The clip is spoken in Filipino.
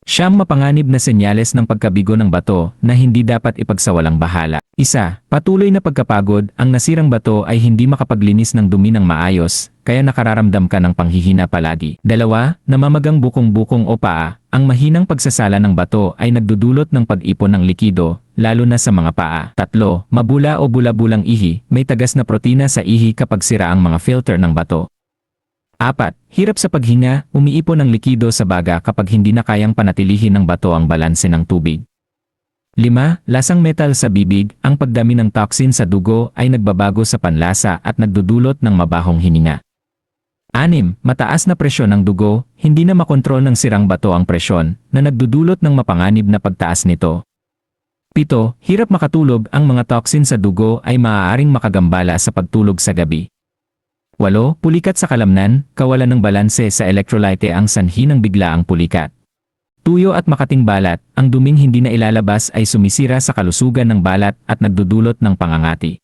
Siyam mapanganib na senyales ng pagkabigo ng bato na hindi dapat ipagsawalang bahala. Isa, patuloy na pagkapagod. Ang nasirang bato ay hindi makapaglinis ng dumi ng maayos, kaya nakararamdam ka ng panghihina palagi. Dalawa, namamagang bukong-bukong o paa. Ang mahinang pagsasala ng bato ay nagdudulot ng pag-ipon ng likido, lalo na sa mga paa. Tatlo, mabula o bula-bulang ihi. May tagas na protina sa ihi kapag sira ang mga filter ng bato. Apat, hirap sa paghinga, umiipon ng likido sa baga kapag hindi na kayang panatilihin ng bato ang balanse ng tubig. 5. Lasang metal sa bibig. Ang pagdami ng toxin sa dugo ay nagbabago sa panlasa at nagdudulot ng mabahong hininga. 6. Mataas na presyon ng dugo. Hindi na makontrol ng sirang bato ang presyon, na nagdudulot ng mapanganib na pagtaas nito. 7. Hirap makatulog. Ang mga toxin sa dugo ay maaaring makagambala sa pagtulog sa gabi. 8. Pulikat sa kalamnan. Kawalan ng balanse sa electrolyte ang sanhi ng biglaang pulikat. Tuyo at makating balat. Ang duming hindi na ilalabas ay sumisira sa kalusugan ng balat at nagdudulot ng pangangati.